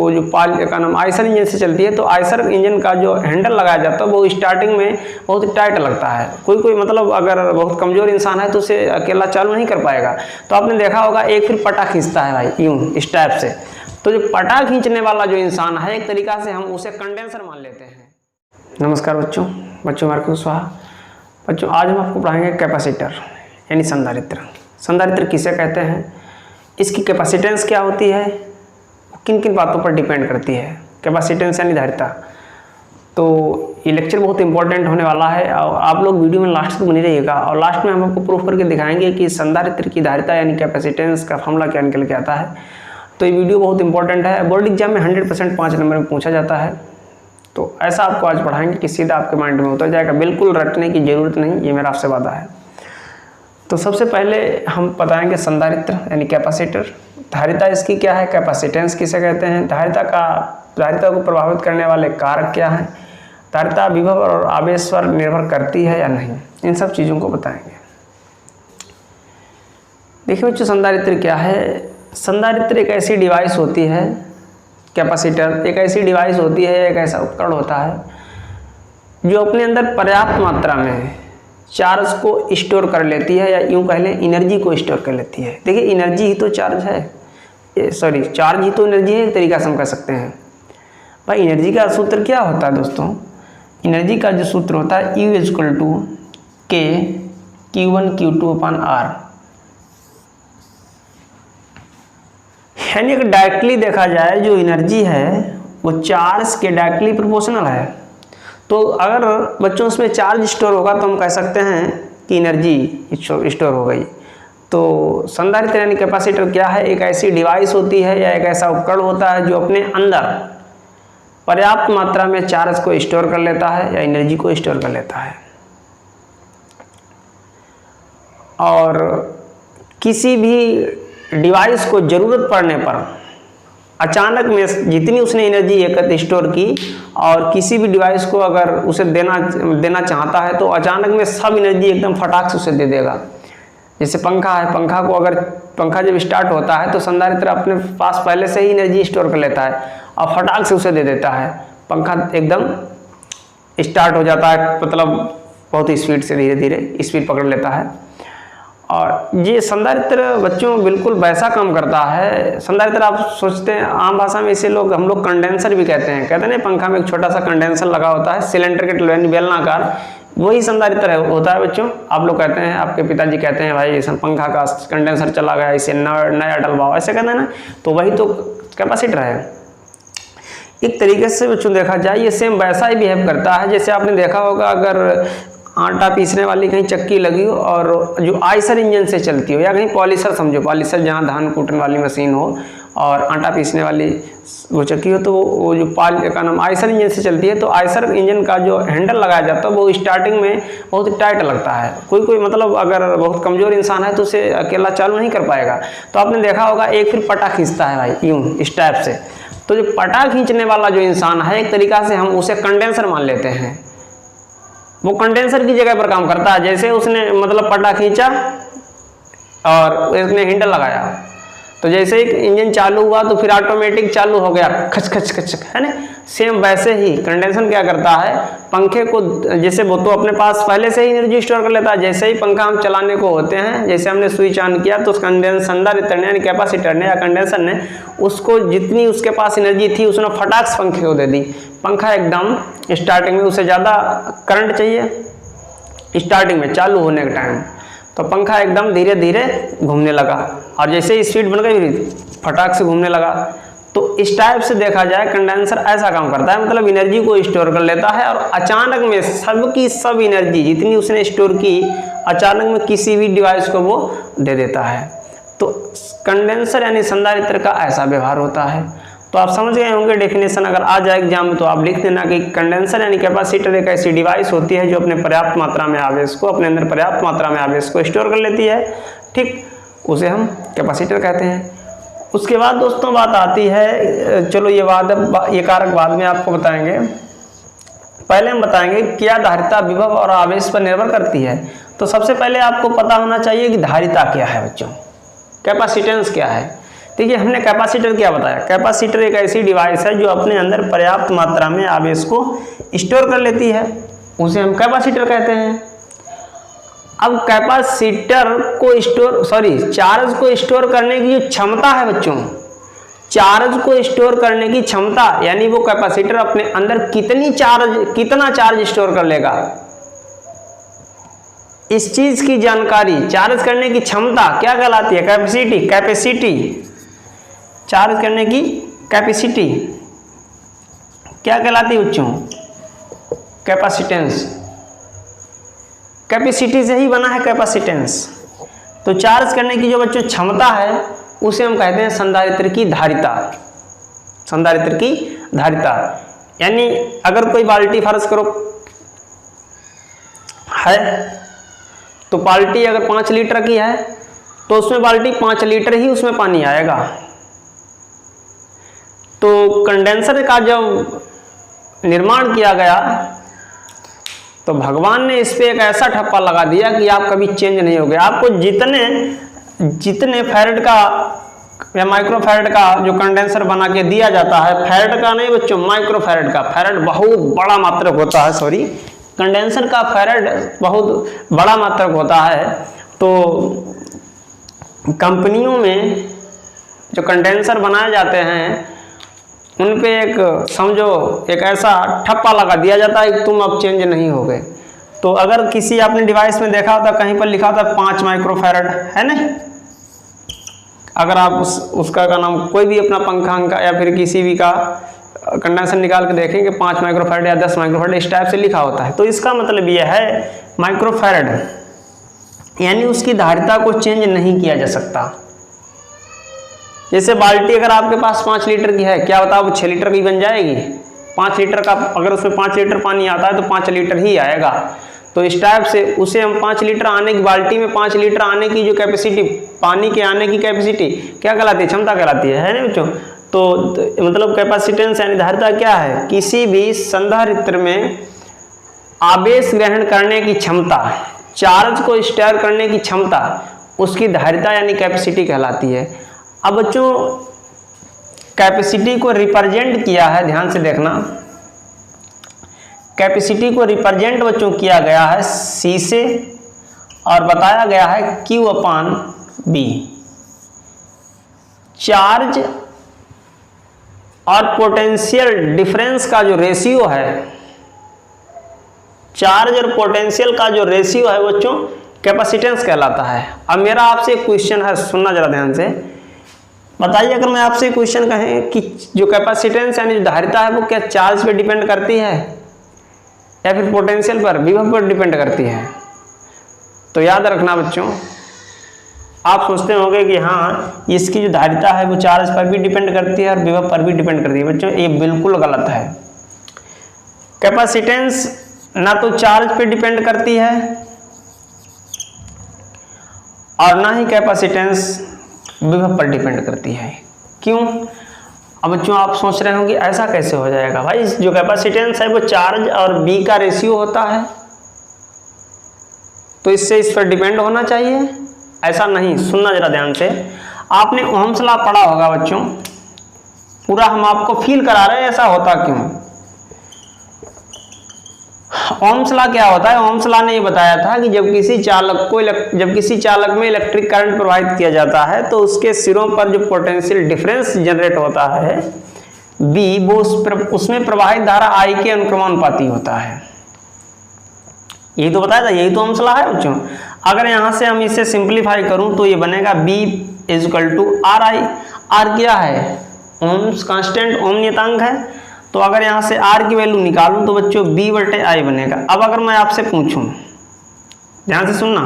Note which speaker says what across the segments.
Speaker 1: वो जो का नाम आइसर इंजन से चलती है, तो आइसर इंजन का जो हैंडल लगाया जाता है वो स्टार्टिंग में बहुत टाइट लगता है। कोई मतलब अगर बहुत कमज़ोर इंसान है तो उसे अकेला चालू नहीं कर पाएगा। तो आपने देखा होगा एक फिर पटा खींचता है भाई यूँ इस टाइप से। तो जो पटा खींचने वाला जो इंसान है एक तरीका से हम उसे कंडेंसर मान लेते हैं। नमस्कार बच्चों हमारे को स्वाहा। बच्चों आज हम आपको पढ़ाएंगे कैपेसिटर यानी संधारित्र। संधारित्र किसे कहते हैं, इसकी कैपेसिटेंस क्या होती है, किन किन बातों पर डिपेंड करती है। कैपेसिटेंस यानी धारिता। तो ये लेक्चर बहुत इंपॉर्टेंट होने वाला है और आप लोग वीडियो में लास्ट तक बने रहिएगा। और लास्ट में हम आपको प्रूफ करके दिखाएंगे कि संधारित्र की धारिता यानी कैपेसिटेंस का फॉर्मूला क्या निकल के आता है। तो ये वीडियो बहुत इंपॉर्टेंट है, बोर्ड एग्जाम में 100% 5 नंबर में पूछा जाता है। तो ऐसा आपको आज पढ़ाएंगे कि सीधा आपके माइंड में उतर जाएगा, बिल्कुल रटने की जरूरत नहीं, ये मेरा आपसे वादा है। तो सबसे पहले हम बताएंगे संधारित्र यानी कैपेसिटर। धारिता इसकी क्या है, कैपेसिटेंस किसे कहते हैं, धारिता को प्रभावित करने वाले कारक क्या हैं, धारिता विभव और आवेश पर निर्भर करती है या नहीं, इन सब चीज़ों को बताएंगे। देखिए बच्चों संधारित्र क्या है। संधारित्र एक ऐसी डिवाइस होती है, कैपेसिटर एक ऐसी डिवाइस होती है, एक ऐसा उपकरण होता है जो अपने अंदर पर्याप्त मात्रा में चार्ज को स्टोर कर लेती है, या यूँ कह लें एनर्जी को स्टोर कर लेती है। देखिए एनर्जी ही तो चार्ज है, चार्ज ही तो एनर्जी है, एक तरीका से हम कह सकते हैं। भाई एनर्जी का सूत्र क्या होता है दोस्तों, एनर्जी का जो सूत्र होता है U = K Q1 Q2/R। यानी अगर डायरेक्टली देखा जाए जो एनर्जी है वो चार्ज के डायरेक्टली प्रोपोर्शनल है। तो अगर बच्चों उसमें चार्ज स्टोर होगा तो हम कह सकते हैं कि एनर्जी स्टोर हो गई। तो संधारित्र यानी कैपेसिटर क्या है, एक ऐसी डिवाइस होती है या एक ऐसा उपकरण होता है जो अपने अंदर पर्याप्त मात्रा में चार्ज को स्टोर कर लेता है या एनर्जी को स्टोर कर लेता है। और किसी भी डिवाइस को ज़रूरत पड़ने पर अचानक में जितनी उसने एनर्जी एकत्र स्टोर की और किसी भी डिवाइस को अगर उसे देना चाहता है तो अचानक में सब एनर्जी एकदम फटाक से उसे दे देगा। जैसे पंखा है, पंखा जब स्टार्ट होता है तो संधारित्र अपने पास पहले से ही एनर्जी स्टोर कर लेता है और फटाक से उसे दे देता है। पंखा एकदम स्टार्ट हो जाता है, मतलब बहुत ही स्पीड से धीरे धीरे स्पीड पकड़ लेता है। और ये संधारित्र बच्चों बिल्कुल वैसा काम करता है। संधारित्र आप सोचते हैं आम भाषा में इसे हम लोग कंडेंसर भी कहते हैं ना, पंखा में एक छोटा सा कंडेंसर लगा होता है सिलेंडर के बेलनाकार, वही संधारित्र होता है बच्चों। आप लोग कहते हैं, आपके पिताजी कहते हैं भाई पंखा का कंडेंसर चला गया, इसे नया डलवाओ, ऐसे कहते हैं ना, तो वही तो कैपेसिटर है। एक तरीके से बच्चों देखा जाए ये सेम वैसा ही बिहेव करता है जैसे आपने देखा होगा अगर आटा पीसने वाली कहीं चक्की लगी हो और जो आइसर इंजन से चलती हो, या कहीं पॉलिशर समझो, पॉलिशर जहाँ धान कूटने वाली मशीन हो और आटा पीसने वाली वो चक्की हो, तो वो जो का नाम आइसर इंजन से चलती है। तो आइसर इंजन का जो हैंडल लगाया जाता है वो स्टार्टिंग में बहुत टाइट लगता है। कोई मतलब अगर बहुत कमज़ोर इंसान है तो उसे अकेला चालू नहीं कर पाएगा। तो आपने देखा होगा एक फिर पटा खींचता है भाई यूँ इस टाइप से। तो जो पटा खींचने वाला जो इंसान है एक तरीका से हम उसे कंडेंसर मान लेते हैं। वो कंडेंसर की जगह पर काम करता है। जैसे उसने मतलब पटा खींचा और उसने हैंडल लगाया, तो जैसे ही इंजन चालू हुआ तो फिर ऑटोमेटिक चालू हो गया, खच खच खच, है ना। सेम वैसे ही कंडेंसर क्या करता है, पंखे को जैसे वो तो अपने पास पहले से ही एनर्जी स्टोर कर लेता है। जैसे ही पंखा हम चलाने को होते हैं, जैसे हमने स्विच ऑन किया तो संधारित्र ने यानी कैपेसिटर ने या कंडेंसर ने उसको जितनी उसके पास एनर्जी थी उसने फटाक से पंखे को दे दी। पंखा एकदम स्टार्टिंग में उसे ज़्यादा करंट चाहिए स्टार्टिंग में चालू होने के टाइम, तो पंखा एकदम धीरे धीरे घूमने लगा और जैसे ही स्पीड बन गई फटाक से घूमने लगा। तो इस टाइप से देखा जाए कंडेंसर ऐसा काम करता है, मतलब एनर्जी को स्टोर कर लेता है और अचानक में सब एनर्जी जितनी उसने स्टोर की अचानक में किसी भी डिवाइस को वो दे देता है। तो कंडेंसर यानी संधारित्र का ऐसा व्यवहार होता है। तो आप समझ गए होंगे डेफिनेशन। अगर आ जाए एग्जाम में तो आप लिख देना कि कंडेंसर यानी कैपेसिटर एक ऐसी डिवाइस होती है जो अपने पर्याप्त मात्रा में आवेश को अपने अंदर पर्याप्त मात्रा में आवेश को स्टोर कर लेती है, ठीक, उसे हम कैपेसिटर कहते हैं। उसके बाद दोस्तों बात आती है, चलो ये कारक बाद में आपको बताएंगे, पहले हम बताएंगे क्या धारिता विभव और आवेश पर निर्भर करती है। तो सबसे पहले आपको पता होना चाहिए कि धारिता क्या है बच्चों, कैपेसिटेंस क्या है। ठीक है, हमने कैपेसिटर क्या बताया? कैपेसिटर एक ऐसी डिवाइस है जो अपने अंदर पर्याप्त मात्रा में आवेश को स्टोर कर लेती है, उसे हम कैपेसिटर कहते हैं। अब कैपेसिटर को चार्ज को स्टोर करने की जो क्षमता है बच्चों, चार्ज को स्टोर करने की क्षमता, यानी वो कैपेसिटर अपने अंदर कितना चार्ज स्टोर कर लेगा, इस चीज की जानकारी, चार्ज करने की क्षमता क्या कहलाती है? कैपेसिटी। चार्ज करने की कैपेसिटी क्या कहलाती है बच्चों? कैपेसिटेंस। कैपेसिटी से ही बना है कैपेसिटेंस। तो चार्ज करने की जो बच्चों क्षमता है उसे हम कहते हैं संधारित्र की धारिता। संधारित्र की धारिता, यानी अगर कोई बाल्टी फर्ज करो है, तो बाल्टी अगर 5 लीटर की है तो उसमें बाल्टी 5 लीटर ही उसमें पानी आएगा। तो कंडेंसर का जब निर्माण किया गया तो भगवान ने इस पे एक ऐसा ठप्पा लगा दिया कि आप कभी चेंज नहीं होगे। आपको जितने फैरेड का या माइक्रोफैरेड का जो कंडेंसर बना के दिया जाता है, फैरेड का नहीं बच्चों, माइक्रोफैरेड का। फैरेड बहुत बड़ा मात्रक होता है, सॉरी, कंडेंसर का फैरेड बहुत बड़ा मात्रक होता है। तो कंपनियों में जो कंडेंसर बनाए जाते हैं उन पे एक ऐसा ठप्पा लगा दिया जाता है कि तुम अब चेंज नहीं होगे। तो अगर किसी आपने डिवाइस में देखा होता, कहीं पर लिखा होता 5 माइक्रोफैरेड, है ना, अगर आप उसका का नाम कोई भी अपना पंखा का या फिर किसी भी का कंडेंसर निकाल के देखेंगे 5 माइक्रोफैरेड या 10 माइक्रोफैरेड इस टाइप से लिखा होता है, तो इसका मतलब यह है माइक्रोफैरेड, यानी उसकी धारिता को चेंज नहीं किया जा सकता। जैसे बाल्टी अगर आपके पास 5 लीटर की है, क्या बताओ वो 6 लीटर की बन जाएगी? 5 लीटर का अगर उसमें 5 लीटर पानी आता है तो 5 लीटर ही आएगा। तो इस टाइप से उसे हम 5 लीटर आने की बाल्टी में 5 लीटर आने की जो कैपेसिटी, पानी के आने की कैपेसिटी क्या कहलाती है? क्षमता कहलाती है ना बच्चों। तो मतलब कैपेसिटेंस यानी धारिता क्या है? किसी भी संधारित्र में आवेश ग्रहण करने की क्षमता, चार्ज को स्टोर करने की क्षमता, उसकी धारिता यानी कैपेसिटी कहलाती है। अब बच्चों कैपेसिटी को रिप्रेजेंट किया है, ध्यान से देखना, कैपेसिटी को रिप्रेजेंट बच्चों किया गया है C से और बताया गया है Q/B। चार्ज और पोटेंशियल डिफरेंस का जो रेशियो है, चार्ज और पोटेंशियल का जो रेशियो है बच्चों कैपेसिटेंस कहलाता है। अब मेरा आपसे एक क्वेश्चन है, सुनना जरा ध्यान से, बताइए अगर मैं आपसे क्वेश्चन कहें कि जो कैपेसिटेंस यानी जो धारिता है वो क्या चार्ज पे डिपेंड करती है या फिर पोटेंशियल पर, विभव पर डिपेंड करती है? तो याद रखना बच्चों, आप सोचते होंगे कि हाँ इसकी जो धारिता है वो चार्ज पर भी डिपेंड करती है और विभव पर भी डिपेंड करती है। बच्चों ये बिल्कुल गलत है। कैपेसिटेंस ना तो चार्ज पे डिपेंड करती है और ना ही कैपेसिटेंस विभव पर डिपेंड करती है। क्यों? अब बच्चों आप सोच रहे होंगे ऐसा कैसे हो जाएगा? भाई जो कैपेसिटेंस है वो चार्ज और बी का रेशियो होता है, तो इससे इस पर डिपेंड होना चाहिए। ऐसा नहीं, सुनना जरा ध्यान से, आपने ओहम्स लॉ पढ़ा होगा बच्चों, पूरा हम आपको फील करा रहे हैं ऐसा होता क्यों। ओहम्स लॉ क्या होता है? ओहम्स लॉ ने ये बताया था कि जब किसी चालक में इलेक्ट्रिक करंट प्रवाहित किया जाता है तो उसके सिरों पर जो पोटेंशियल डिफरेंस जनरेट होता है B, वो उसमें प्रवाहित धारा I के अनुक्रमानुपाती होता है। यही तो बताया था, यही तो ओहम्स लॉ है बच्चों। अगर यहां से हम इसे सिंप्लीफाई करूं तो ये बनेगा B = RI। R क्या है? ओम्स कांस्टेंट, ओम नियतांक है। तो अगर यहाँ से R की वैल्यू निकालूं तो बच्चों B/I बनेगा। अब अगर मैं आपसे पूछूं, ध्यान से सुनना,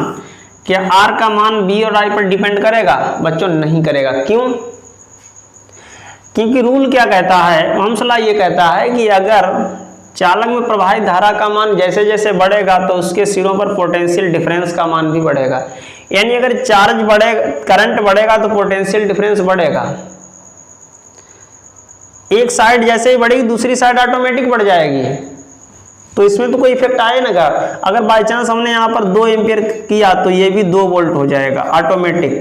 Speaker 1: क्या R का मान B और I पर डिपेंड करेगा? बच्चों नहीं करेगा। क्यों? क्योंकि रूल क्या कहता है, ओहम्स लॉ ये कहता है कि अगर चालक में प्रवाहित धारा का मान जैसे जैसे बढ़ेगा तो उसके सिरों पर पोटेंशियल डिफरेंस का मान भी बढ़ेगा। यानी अगर चार्ज बढ़ेगा, करंट बढ़ेगा तो पोटेंशियल डिफरेंस बढ़ेगा। एक साइड जैसे ही बढ़ेगी दूसरी साइड ऑटोमेटिक बढ़ जाएगी, तो इसमें तो कोई इफेक्ट आए ना। अगर बाई चांस हमने यहाँ पर 2 एम्पियर किया तो ये भी 2 वोल्ट हो जाएगा ऑटोमेटिक।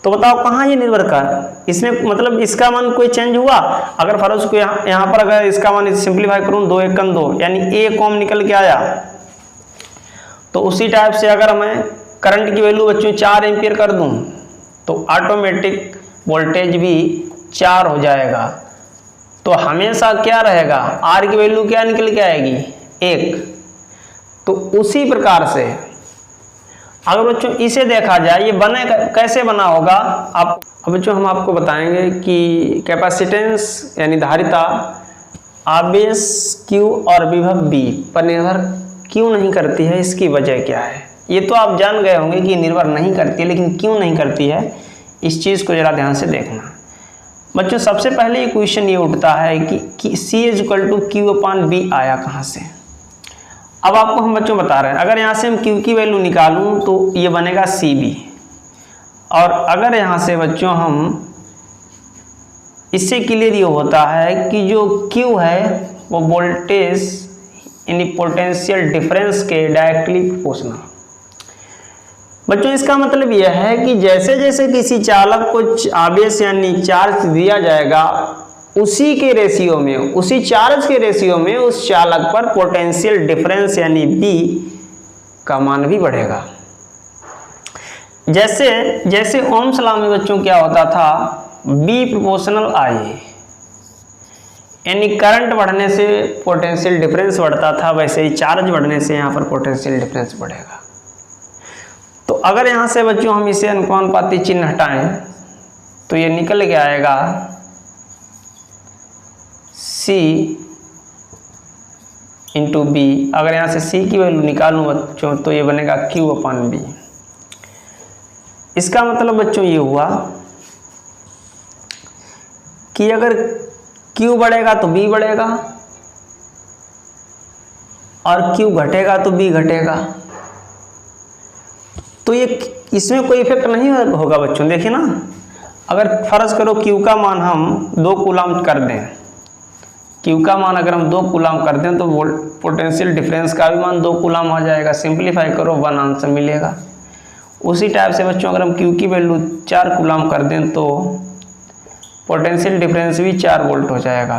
Speaker 1: तो बताओ कहाँ ये निर्भर कर, इसमें मतलब इसका मान कोई चेंज हुआ? अगर फर्ज को यहाँ पर अगर इसका मान सिंप्लीफाई करूँ 2 × 2 यानी ए कॉम निकल के आया, तो उसी टाइप से अगर मैं करंट की वैल्यू बच्चों 4 एम्पियर कर दूं तो ऑटोमेटिक वोल्टेज भी 4 हो जाएगा। तो हमेशा क्या रहेगा, आर की वैल्यू क्या निकल के आएगी 1। तो उसी प्रकार से अगर बच्चों इसे देखा जाए ये बने कैसे बना होगा आप, अब बच्चों हम आपको बताएंगे कि कैपेसिटेंस यानी धारिता आवेश Q और विभव V पर निर्भर क्यों नहीं करती है, इसकी वजह क्या है। ये तो आप जान गए होंगे कि निर्भर नहीं करती है, लेकिन क्यों नहीं करती है इस चीज़ को जरा ध्यान से देखना। बच्चों सबसे पहले ये क्वेश्चन ये उठता है कि C = Q/V आया कहाँ से। अब आपको हम बच्चों बता रहे हैं, अगर यहाँ से हम Q की वैल्यू निकालूं तो ये बनेगा CB, और अगर यहाँ से बच्चों हम इससे क्लियर ये होता है कि जो Q है वो वोल्टेज यानी पोटेंशियल डिफरेंस के डायरेक्टली प्रोपोर्शनल। बच्चों इसका मतलब यह है कि जैसे जैसे किसी चालक को आवेश यानी चार्ज दिया जाएगा, उसी के रेशियो में, उसी चार्ज के रेशियो में उस चालक पर पोटेंशियल डिफरेंस यानी B का मान भी बढ़ेगा। जैसे जैसे ओम्स लॉ में बच्चों क्या होता था, B प्रोपोर्शनल I, यानी करंट बढ़ने से पोटेंशियल डिफरेंस बढ़ता था, वैसे ही चार्ज बढ़ने से यहाँ पर पोटेंशियल डिफरेंस बढ़ेगा। तो अगर यहाँ से बच्चों हम इसे अनुपाती चिन्ह हटाएं तो ये निकल के आएगा C × B। अगर यहाँ से C की वैल्यू निकालूं बच्चों तो ये बनेगा Q/V। इसका मतलब बच्चों ये हुआ कि अगर Q बढ़ेगा तो B बढ़ेगा, और Q घटेगा तो B घटेगा। तो ये इसमें कोई इफेक्ट नहीं होगा बच्चों। देखिए ना, अगर फर्ज करो Q का मान हम 2 कूलम कर दें, Q का मान अगर हम 2 कूलम कर दें तो पोटेंशियल डिफरेंस का भी मान 2 कूलम आ जाएगा। सिंप्लीफाई करो 1 आंसर मिलेगा। उसी टाइप से बच्चों अगर हम Q की वैल्यू 4 कूलम कर दें तो पोटेंशियल डिफरेंस भी 4 वोल्ट हो जाएगा।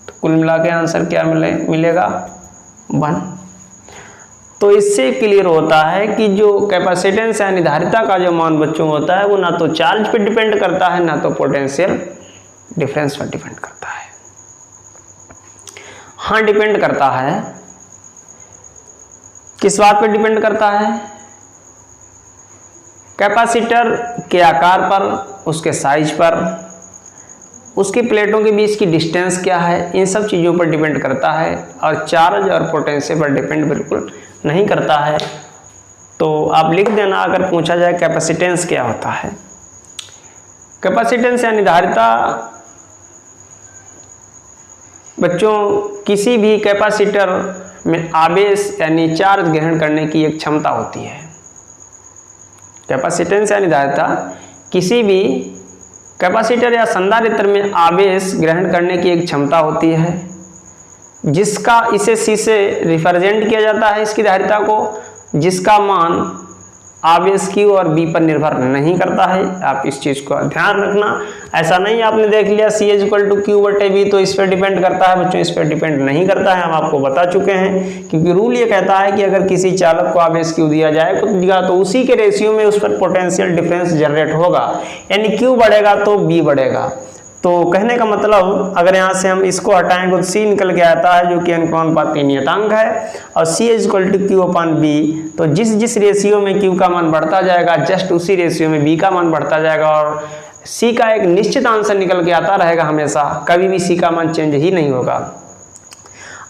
Speaker 1: तो कुल मिला के आंसर क्या मिलेगा 1। तो इससे क्लियर होता है कि जो कैपेसिटेंस यानी धारिता का जो मान बच्चों होता है वो ना तो चार्ज पे डिपेंड करता है, ना तो पोटेंशियल डिफरेंस पर डिपेंड करता है। हाँ डिपेंड करता है, किस बात पे डिपेंड करता है, कैपेसिटर के आकार पर, उसके साइज पर, उसकी प्लेटों के बीच की डिस्टेंस क्या है, इन सब चीज़ों पर डिपेंड करता है। और चार्ज और पोटेंशियल पर डिपेंड बिल्कुल नहीं करता है। तो आप लिख देना अगर पूछा जाए कैपेसिटेंस क्या होता है। कैपेसिटेंस यानी धारिता बच्चों किसी भी कैपेसिटर में आवेश यानी चार्ज ग्रहण करने की एक क्षमता होती है। कैपेसिटेंस यानी धारिता किसी भी कैपेसिटर या संधारित्र में आवेश ग्रहण करने की एक क्षमता होती है, जिसका इसे C से रिप्रेजेंट किया जाता है, इसकी धारिता को, जिसका मान आवेश Q और B पर निर्भर नहीं करता है। आप इस चीज़ को ध्यान रखना। ऐसा नहीं आपने देख लिया C = Q/V तो इस पर डिपेंड करता है, बच्चों इस पर डिपेंड नहीं करता है। हम आपको बता चुके हैं, क्योंकि रूल ये कहता है कि अगर किसी चालक को आवेश Q दिया जाए तो उसी के रेशियो में उस पर पोटेंशियल डिफरेंस जनरेट होगा, यानी Q बढ़ेगा तो B बढ़ेगा। तो कहने का मतलब अगर यहाँ से हम इसको हटाएंगे तो C निकल के आता है, जो कि अनुपाती नियतांक है, और C = Q/V। तो जिस रेशियो में Q का मान बढ़ता जाएगा, जस्ट उसी रेशियो में B का मान बढ़ता जाएगा, और C का एक निश्चित आंसर निकल के आता रहेगा हमेशा, कभी भी C का मान चेंज ही नहीं होगा।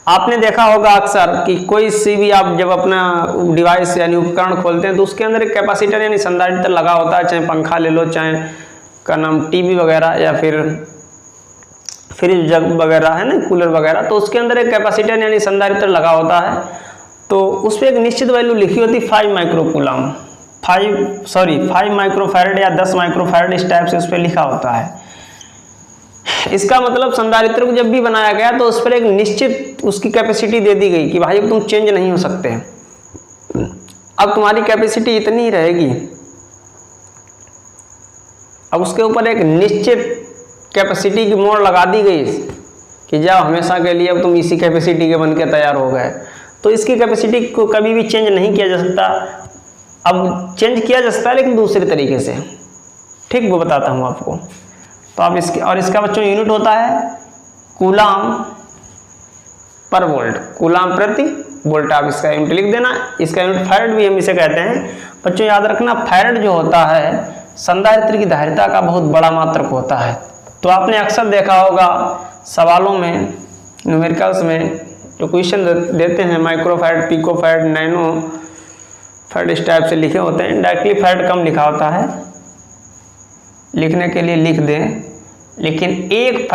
Speaker 1: आपने देखा होगा अक्सर कि कोई सी भी आप जब अपना डिवाइस यानी उपकरण खोलते हैं तो उसके अंदर एक कैपेसिटर यानी संधारित्र लगा होता है, चाहे पंखा ले लो, चाहे का नाम टीवी वगैरह या फिर फ्रिज जग वगैरह है ना, कूलर वगैरह, तो उसके अंदर एक कैपेसिटर यानी संधारित्र लगा होता है। तो उस पर एक निश्चित वैल्यू लिखी होती 5 माइक्रोकूलम, 5 माइक्रोफैरड या 10 माइक्रोफैरड, इस टाइप से उस पर लिखा होता है। इसका मतलब संधारित्र को जब भी बनाया गया तो उस पर एक निश्चित उसकी कैपेसिटी दे दी गई कि भाई अब तुम चेंज नहीं हो सकते, अब तुम्हारी कैपेसिटी इतनी ही रहेगी। अब उसके ऊपर एक निश्चित कैपेसिटी की मोड़ लगा दी गई कि जाओ हमेशा के लिए अब तुम इसी कैपेसिटी के बन के तैयार हो गए, तो इसकी कैपेसिटी को कभी भी चेंज नहीं किया जा सकता। अब चेंज किया जा सकता है लेकिन दूसरे तरीके से, ठीक, वो बताता हूँ आपको। तो आप इसके, और इसका बच्चों यूनिट होता है कूलाम पर वोल्ट, कूलाम प्रति वोल्ट, आप इसका यूनिट लिख देना। इसका यूनिट फैराड भी हम इसे कहते हैं। बच्चों याद रखना, फैराड जो होता है संधारित्र की धारिता का बहुत बड़ा मात्रक होता है। तो आपने अक्सर देखा होगा सवालों में, न्यूमेरिकल्स में जो क्वेश्चन देते हैं, माइक्रोफैराड, पिकोफैराड, नैनो फैराड इस टाइप से लिखे होते हैं। डायरेक्टली फैराड कम लिखा होता है, लिखने के लिए लिख दें, लेकिन एक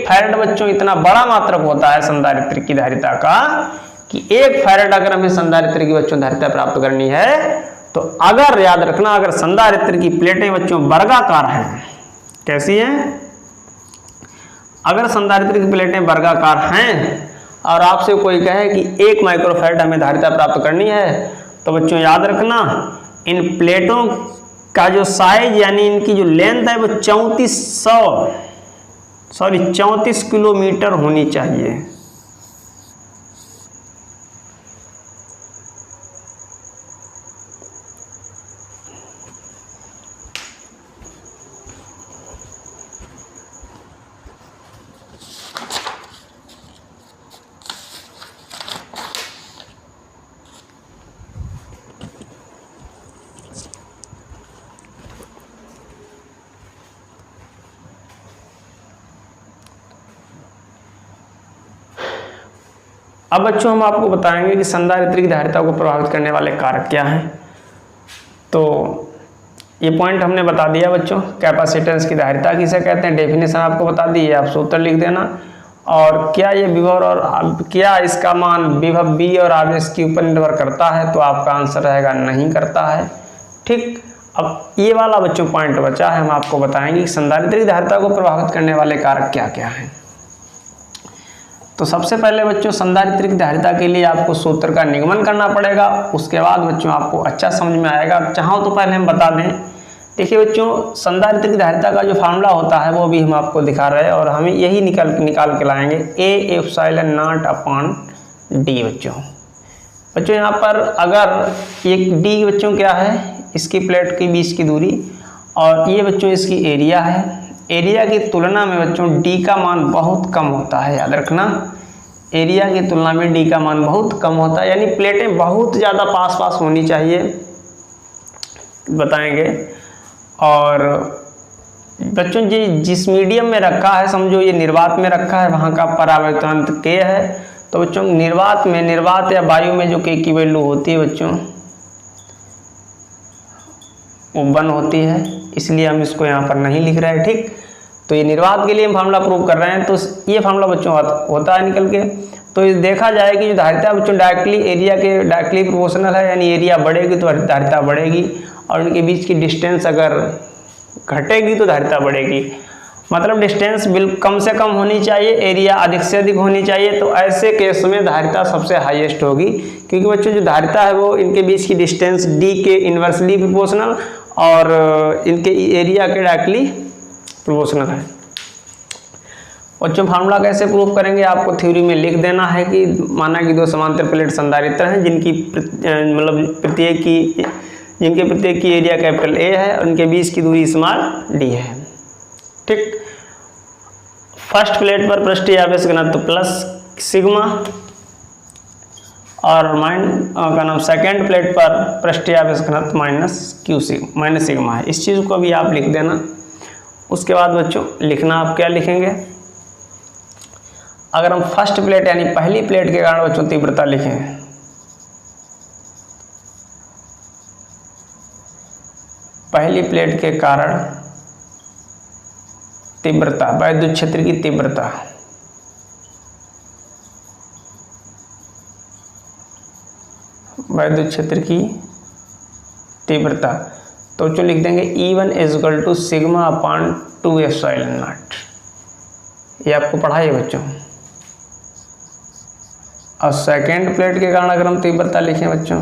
Speaker 1: फैराड बच्चों इतना बड़ा मात्रक होता है संधारित्र की धारिता का कि एक फैराड अगर हमें संधारित्र की बच्चों धारिता प्राप्त करनी है, तो अगर याद रखना, अगर संधारित्र की प्लेटें बच्चों वर्गाकार हैं, कैसी हैं, अगर संधारित्र की प्लेटें वर्गाकार हैं और आपसे कोई कहे कि 1 माइक्रोफैराड हमें धारिता प्राप्त करनी है, तो बच्चों याद रखना इन प्लेटों का जो साइज यानी इनकी जो लेंथ है वो 34 किलोमीटर होनी चाहिए। अब बच्चों हम आपको बताएंगे कि संधारित्र की धारिता को प्रभावित करने वाले कारक क्या हैं। तो ये पॉइंट हमने बता दिया बच्चों, कैपेसिटेंस की धारिता किसे कहते हैं, डेफिनेशन आपको बता दी है, आप सूत्र लिख देना। और क्या ये विभव और क्या इसका मान विभव बी और आवेश के ऊपर निर्भर करता है, तो आपका आंसर रहेगा नहीं करता है, ठीक। अब ये वाला बच्चों पॉइंट बचा है, हम आपको बताएंगे कि संधारित्र की धारिता को प्रभावित करने वाले कारक क्या क्या हैं। तो सबसे पहले बच्चों संधारित्र की धारिता के लिए आपको सूत्र का निगमन करना पड़ेगा, उसके बाद बच्चों आपको अच्छा समझ में आएगा। चाहो तो पहले हम बता दें, देखिए बच्चों संधारित्र की धारिता का जो फार्मूला होता है वो भी हम आपको दिखा रहे हैं और हमें यही निकाल के लाएंगे, A epsilon not upon D. बच्चों यहाँ पर अगर एक डी बच्चों क्या है, इसकी प्लेट के बीच की दूरी, और ये बच्चों इसकी एरिया है। एरिया की तुलना में बच्चों डी का मान बहुत कम होता है, याद रखना, एरिया की तुलना में डी का मान बहुत कम होता है, यानी प्लेटें बहुत ज़्यादा पास होनी चाहिए, बताएंगे। और बच्चों जी जिस मीडियम में रखा है, समझो ये निर्वात में रखा है, वहाँ का परावर्तनांक के है, तो बच्चों निर्वात या वायु में जो के की वैल्यू होती है बच्चों वो 1 होती है, इसलिए हम इसको यहाँ पर नहीं लिख रहे हैं, ठीक। तो ये निर्वात के लिए हम फार्मूला प्रूव कर रहे हैं, तो ये फार्मूला बच्चों होता है निकल के। तो देखा जाए कि जो धारिता बच्चों डायरेक्टली एरिया के डायरेक्टली प्रोपोर्शनल है, यानी एरिया बढ़ेगी तो धारिता बढ़ेगी, और उनके बीच की डिस्टेंस अगर घटेगी तो धारिता बढ़ेगी। मतलब डिस्टेंस कम से कम होनी चाहिए, एरिया अधिक से अधिक होनी चाहिए, तो ऐसे केस में धारिता सबसे हाईएस्ट होगी, क्योंकि बच्चों जो धारिता है वो इनके बीच की डिस्टेंस डी के इन्वर्सली प्रोपोर्शनल और इनके एरिया के डायरेक्टली प्रोपोर्शनल है। बच्चों फार्मूला कैसे प्रूफ करेंगे, आपको थ्योरी में लिख देना है कि माना कि 2 समांतर प्लेट संधारित्र हैं जिनके प्रत्येक की एरिया कैपिटल ए है और उनके बीच की दूरी स्मॉल डी है, ठीक। फर्स्ट प्लेट पर पृष्ठीय आवेश घनत्व प्लस सिग्मा और सेकेंड प्लेट पर पृष्ठीय आवेश घनत्व माइनस सिग्मा है। इस चीज़ को भी आप लिख देना। उसके बाद बच्चों लिखना आप क्या लिखेंगे, अगर हम फर्स्ट प्लेट यानी पहली प्लेट के कारण बच्चों तीव्रता लिखें, पहली प्लेट के कारण तीव्रता, वैद्युत क्षेत्र की तीव्रता, वैद्युत क्षेत्र की तीव्रता, तो जो लिख देंगे E1 equal to sigma upon 2 epsilon naught. ये आपको पढ़ाई है बच्चों। और सेकेंड प्लेट के कारण अगर हम तीव्रता लिखें बच्चों,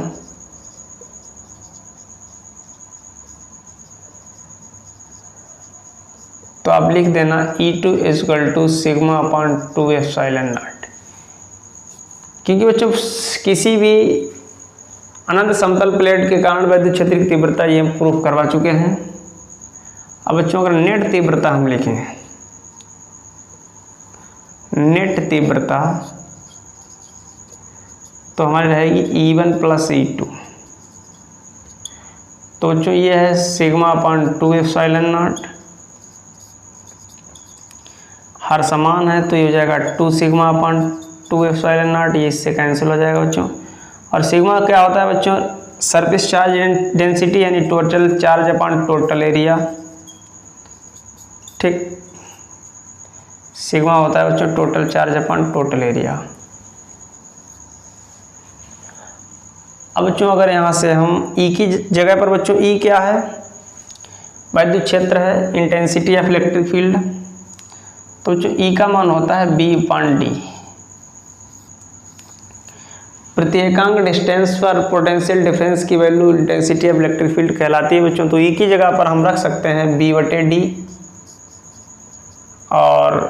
Speaker 1: लिख देना E2 equal to sigma upon 2 epsilon naught. क्योंकि बच्चों किसी भी अनंत समतल प्लेट के कारण वैद्युत क्षेत्र की तीव्रता ये हम प्रूफ करवा चुके हैं। अब बच्चों अगर नेट तीव्रता हम लिखें, नेट तीव्रता तो हमारी रहेगी E1 प्लस E2। तो बच्चों ये है सिग्मा अपॉन 2 एप्सिलॉन नॉट, हर समान है तो ये हो जाएगा 2 सिग्मा अपॉन 2 एप्सिलॉन नॉट, ये इससे कैंसिल हो जाएगा बच्चों। और सिग्मा क्या होता है बच्चों, सरफेस चार्ज डेंसिटी यानी total charge upon total area. ठीक, सिग्मा होता है बच्चों total charge upon total area. अब बच्चों अगर यहाँ से हम E की जगह पर बच्चों E क्या है, वैद्युत क्षेत्र है, इंटेंसिटी ऑफ इलेक्ट्रिक फील्ड, तो बच्चों E का मान होता है B/D। प्रत्येकांक डिस्टेंस पर पोटेंशियल डिफरेंस की value intensity of electric field कहलाती है बच्चों। तो E की जगह पर हम रख सकते हैं B/D, और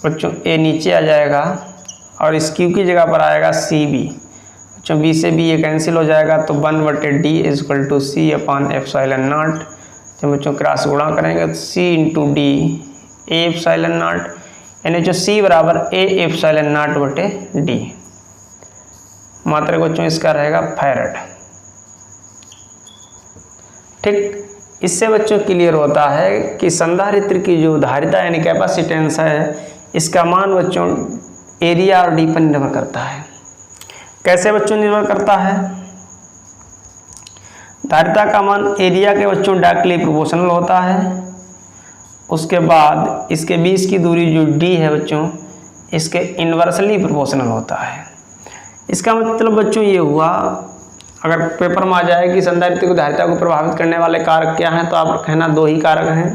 Speaker 1: बच्चों A नीचे आ जाएगा और इस Q की जगह पर आएगा CB। बच्चों B से B ये कैंसिल हो जाएगा तो 1/D equal to C upon epsilon naught. जब बच्चों क्रॉस गुणा करेंगे तो C into D A epsilon naught, यानी जो C बराबर A एप्सिलॉन नॉट बटे D। मात्रक बच्चों इसका रहेगा फैराड। ठीक, इससे बच्चों क्लियर होता है कि संधारित्र की जो धारिता यानी कैपेसिटेंस है, इसका मान बच्चों एरिया और डी पर निर्भर करता है। कैसे बच्चों निर्भर करता है, धारिता का मान एरिया के बच्चों डायरेक्टली प्रोपोर्शनल होता है। उसके बाद इसके बीच की दूरी जो डी है बच्चों, इसके इन्वर्सली प्रोपोर्शनल होता है। इसका मतलब बच्चों ये हुआ, अगर पेपर में आ जाए कि संधारित्र की धारिता को प्रभावित करने वाले कारक क्या हैं, तो आप कहना 2 ही कारक हैं,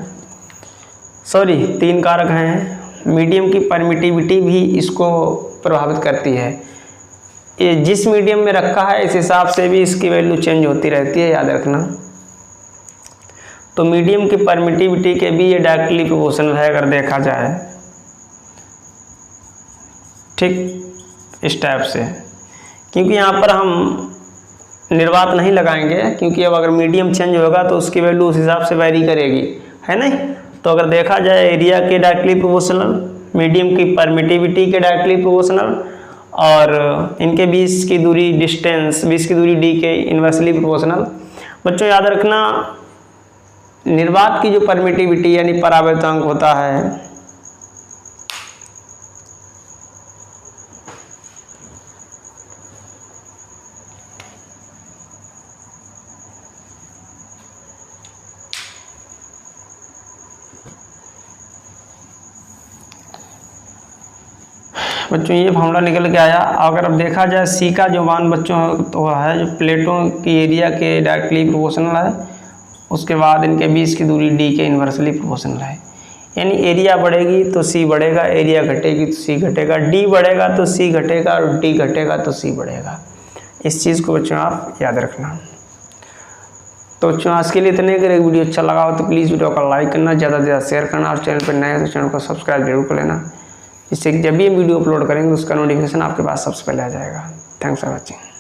Speaker 1: सॉरी 3 कारक हैं। मीडियम की परमिटिविटी भी इसको प्रभावित करती है। ये जिस मीडियम में रखा है इस हिसाब से भी इसकी वैल्यू चेंज होती रहती है, याद रखना। तो मीडियम की परमिटिविटी के भी ये डायरेक्टली प्रोपोर्शनल है अगर देखा जाए। ठीक, इस टाइप से, क्योंकि यहाँ पर हम निर्वात नहीं लगाएंगे, क्योंकि अब अगर मीडियम चेंज होगा तो उसकी वैल्यू उस हिसाब से वैरी करेगी, है नहीं। तो अगर देखा जाए एरिया के डायरेक्टली प्रोपोर्शनल, मीडियम की परमिटिविटी के डायरेक्टली प्रोपोर्शनल, और इनके बीच की दूरी डिस्टेंस, बीच की दूरी डी के इन्वर्सली प्रोपोर्शनल। बच्चों याद रखना, निर्वात की जो परमिटिविटी यानी परावर्तनांक होता है, बच्चों ये फॉर्मूला निकल के आया। अगर अब देखा जाए C का जो मान बच्चों तो है जो प्लेटों की एरिया के डायरेक्टली प्रोपोर्शनल है, उसके बाद इनके बीच की दूरी D के इन्वर्सली प्रोपोर्शनल है। यानी एरिया बढ़ेगी तो C बढ़ेगा, एरिया घटेगी तो C घटेगा, D बढ़ेगा तो C घटेगा, और D घटेगा तो C बढ़ेगा। इस चीज़ को बच्चों आप याद रखना। तो बच्चों आज के लिए इतने, अगर एक वीडियो अच्छा लगा हो तो प्लीज़ वीडियो को लाइक करना, ज़्यादा से ज़्यादा शेयर करना, और चैनल पर नए हैं तो चैनल को सब्सक्राइब जरूर कर लेना, इससे जब भी हम वीडियो अपलोड करेंगे उसका नोटिफिकेशन आपके पास सबसे पहले आ जाएगा। Thanks for watching.